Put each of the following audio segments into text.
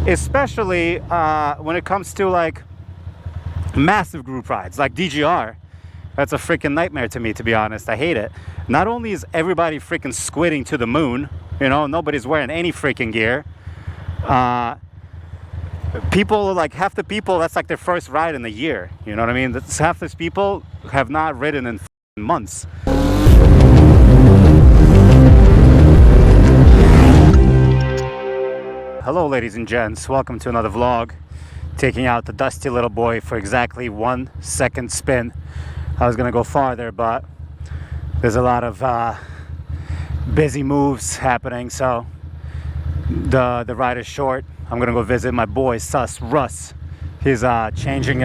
especially when it comes to like massive group rides like DGR. That's a freaking nightmare to me, to be honest. I hate it. Not only is everybody freaking squidding to the moon, you know, nobody's wearing any freaking gear. People, like half the people, that's like their first ride in a year. You know what I mean? That's, half these people have not ridden in months. Hello, ladies and gents. Welcome to another vlog. Taking out the dusty little boy for exactly 1 second spin. I was gonna go farther, but there's a lot of busy moves happening, so the ride is short. I'm gonna go visit my boy Sus Russ. He's changing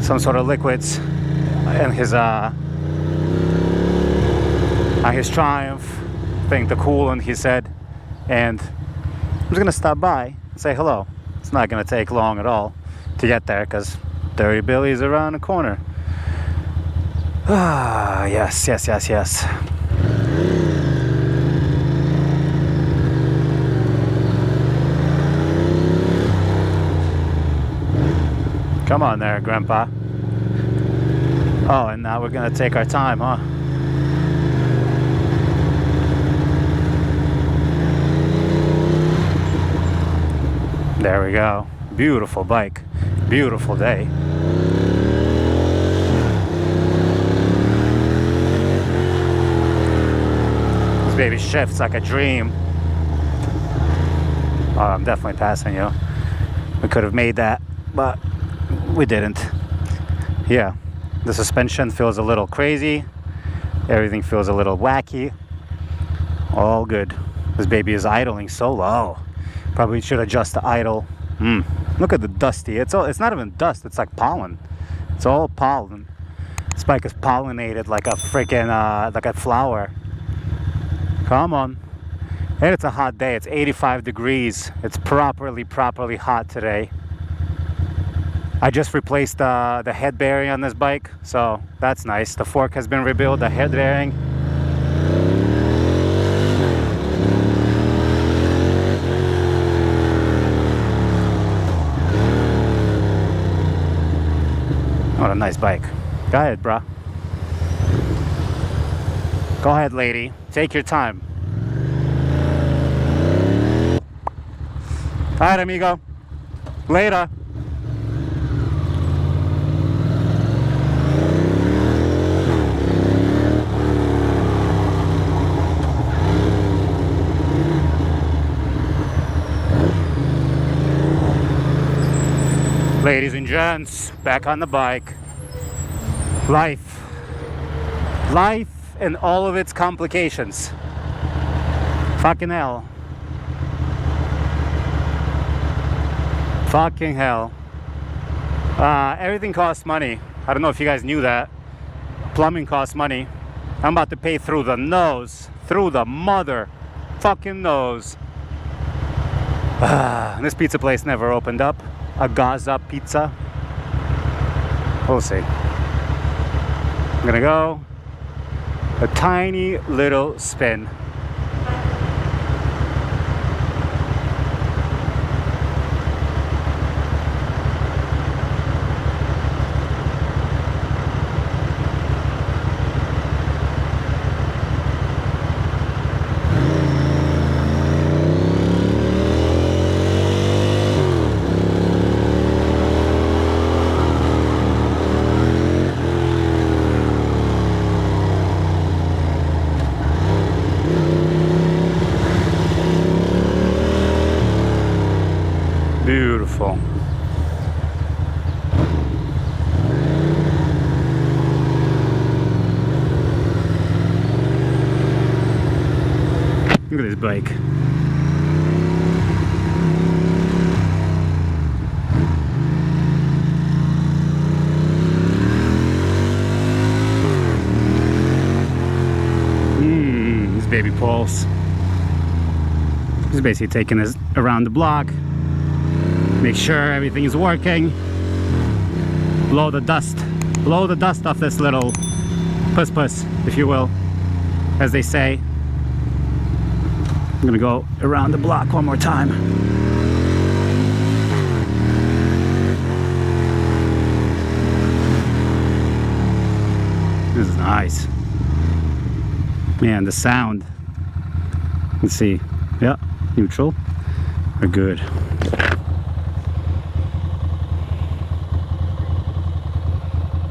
some sort of liquids in his Triumph. I think the coolant, he said, and I'm just gonna stop by and say hello. It's not gonna take long at all to get there because Dirty Billy's around the corner. Ah, yes. Come on there, Grandpa. Oh, and now we're gonna take our time, huh? There we go. Beautiful bike. Beautiful day. This baby shifts like a dream. Oh, I'm definitely passing you. We could have made that, but we didn't. Yeah, the suspension feels a little crazy. Everything feels a little wacky. All good. This baby is idling so low. Probably should adjust the idle. Look at the dusty. It's not even dust. It's like pollen. It's all pollen. This bike is pollinated like a freaking like a flower. Come on. And it's a hot day. It's 85 degrees. It's properly hot today. I just replaced the head bearing on this bike, so that's nice. The fork has been rebuilt. The head bearing. What a nice bike. Go ahead, bruh. Go ahead, lady. Take your time. Alright, amigo. Later. Ladies and gents, back on the bike. Life and all of its complications. Fucking hell. Fucking hell. Everything costs money. I don't know if you guys knew that. Plumbing costs money. I'm about to pay through the nose. Through the mother fucking nose. This pizza place never opened up. A Gaza pizza. We'll see. I'm gonna go a tiny little spin. Beautiful. Look at this bike. This baby pulse. He's basically taking us around the block. Make sure everything is working. Blow the dust off this little puss, if you will, as they say. I'm gonna go around the block one more time. This is nice. Man, the sound. Let's see. Yeah, neutral. We're good.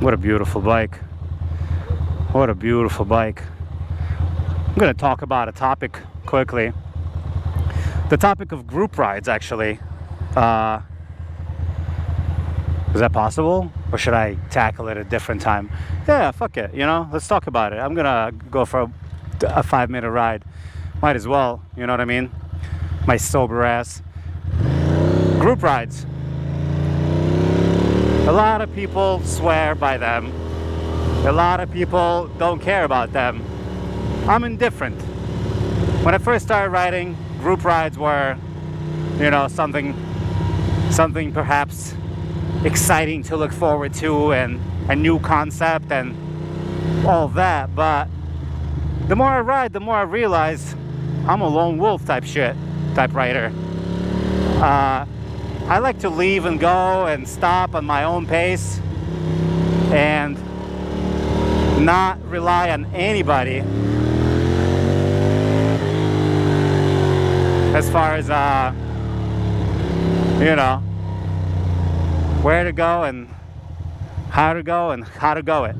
What a beautiful bike. What a beautiful bike. I'm gonna talk about a topic quickly. The topic of group rides, actually. Is that possible? Or should I tackle it at a different time? Yeah, fuck it, you know? Let's talk about it. I'm gonna go for a 5-minute ride. Might as well, you know what I mean? My sober ass. Group rides. A lot of people swear by them. A lot of people don't care about them. I'm indifferent. When I first started riding, group rides were, you know, something perhaps exciting to look forward to, and a new concept and all that. But the more I ride, the more I realize I'm a lone wolf type rider. I like to leave and go and stop on my own pace and not rely on anybody as far as you know, where to go and how to go it.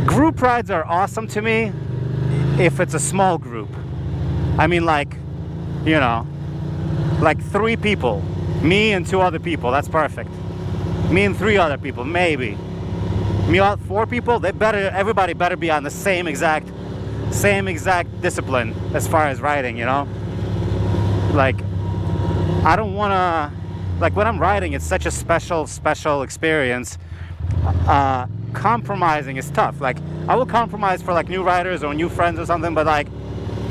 Group rides are awesome to me if it's a small group. I mean, like, you know, like 3 people, me and 2 other people. That's perfect. Me and 3 other people, maybe. Me out 4 people. Everybody better be on the same exact discipline as far as riding, you know. Like, I don't want to, like, when I'm riding, it's such a special experience. Compromising is tough. Like, I will compromise for like new riders or new friends or something, but like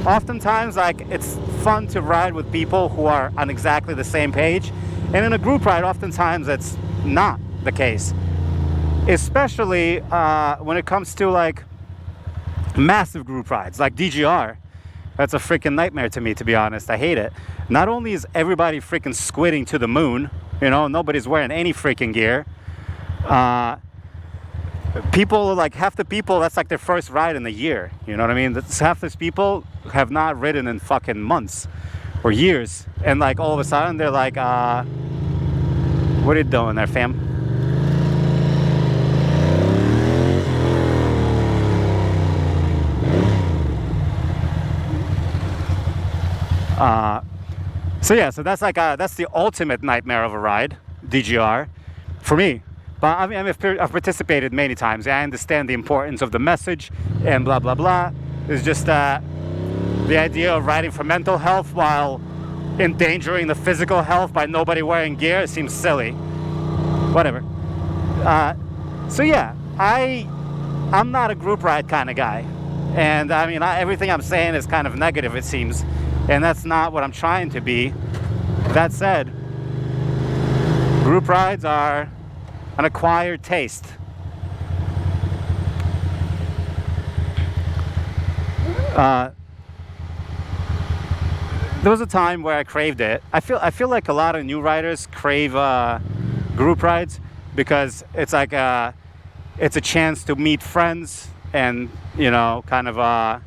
oftentimes, like, it's fun to ride with people who are on exactly the same page, and in a group ride oftentimes it's not the case, especially when it comes to like massive group rides like DGR. That's a freaking nightmare to me, to be honest. I hate it. Not only is everybody freaking squidding to the moon, you know, nobody's wearing any freaking gear. People, like half the people, that's like their first ride in a year. You know what I mean? Half these people have not ridden in fucking months or years. And like all of a sudden they're like, what are you doing there, fam? So yeah, so that's like that's the ultimate nightmare of a ride, DGR, for me. But I mean, I've participated many times. I understand the importance of the message and blah blah blah. It's just the idea of riding for mental health while endangering the physical health by nobody wearing gear seems silly. Whatever. So yeah, I'm not a group ride kind of guy, and I mean everything I'm saying is kind of negative, it seems. And that's not what I'm trying to be. That said, group rides are an acquired taste. There was a time where I craved it. I feel like a lot of new riders crave group rides because it's like it's a chance to meet friends and, you know, kind of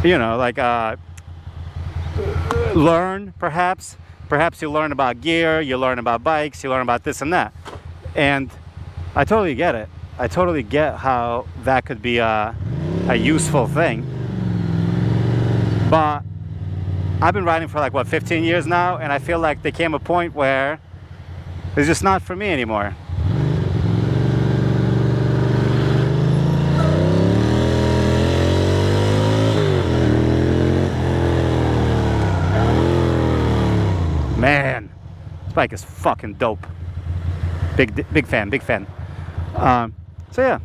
you know, like learn, perhaps you learn about gear, you learn about bikes, you learn about this and that. And I totally get it. I totally get how that could be a useful thing. But I've been riding for like, what, 15 years now, and I feel like there came a point where it's just not for me anymore. Man, this bike is fucking dope. Big fan. So yeah,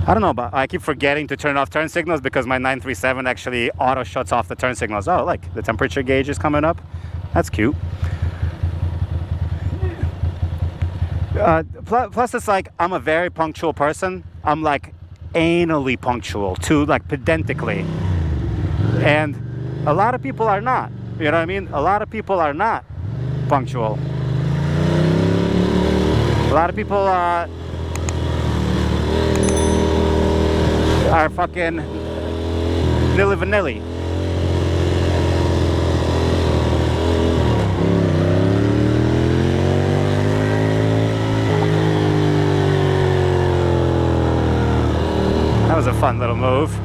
I don't know, but I keep forgetting to turn off turn signals because my 937 actually auto shuts off the turn signals. Oh, like the temperature gauge is coming up. That's cute. Plus it's like I'm a very punctual person. I'm like anally punctual too, like pedantically. And a lot of people are not. You know what I mean? A lot of people are not punctual. A lot of people are fucking nilly vanilly. That was a fun little move.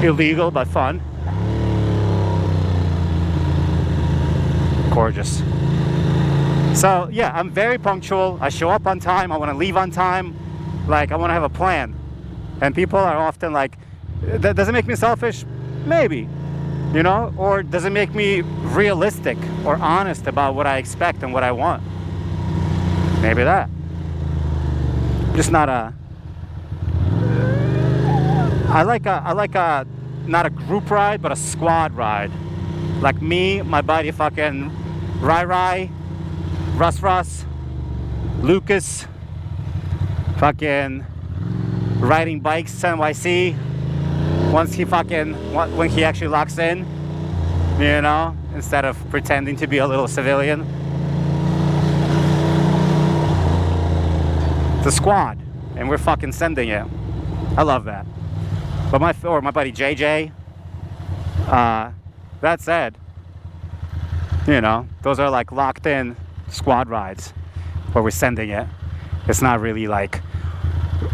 Illegal, but fun. Gorgeous. So yeah, I'm very punctual. I show up on time. I want to leave on time. Like, I want to have a plan. And people are often like, does it make me selfish? Maybe. You know? Or does it make me realistic or honest about what I expect and what I want? Maybe that. Just not a... I like a not a group ride, but a squad ride. Like me, my buddy fucking Rai, Russ, Lucas, fucking riding bikes NYC. Once he fucking, when he actually locks in, you know, instead of pretending to be a little civilian. It's a squad, and we're fucking sending it. I love that. But my buddy JJ, that said, you know, those are like locked in squad rides where we're sending it. It's not really like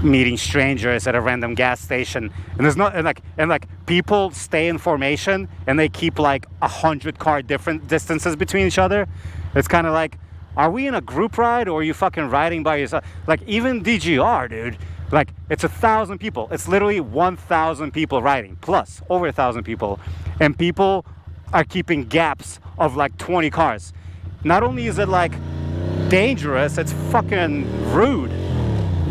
meeting strangers at a random gas station. And there's no, and like people stay in formation and they keep like 100 car different distances between each other. It's kind of like, are we in a group ride or are you fucking riding by yourself? Like even DGR, dude. Like, it's 1,000 people. It's literally 1,000 people riding, plus over 1,000 people. And people are keeping gaps of like 20 cars. Not only is it like dangerous, it's fucking rude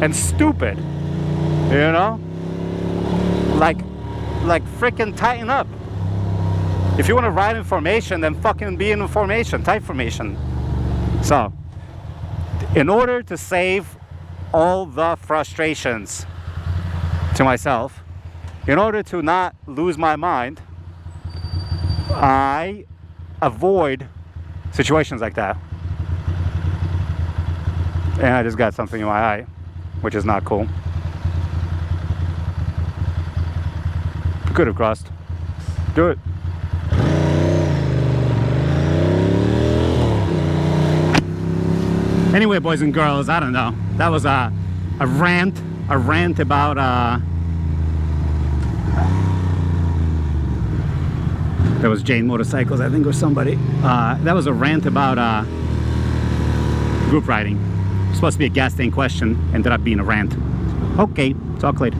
and stupid. You know? Like freaking tighten up. If you want to ride in formation, then fucking be in formation, tight formation. So, in order to save all the frustrations to myself, in order to not lose my mind, I avoid situations like that. And I just got something in my eye, which is not cool. Could have crossed. Do it. Anyway, boys and girls, I don't know. That was a rant about that was Jane Motorcycles, I think, or somebody. That was a rant about group riding. It was supposed to be a gas tank question, ended up being a rant. Okay, talk later.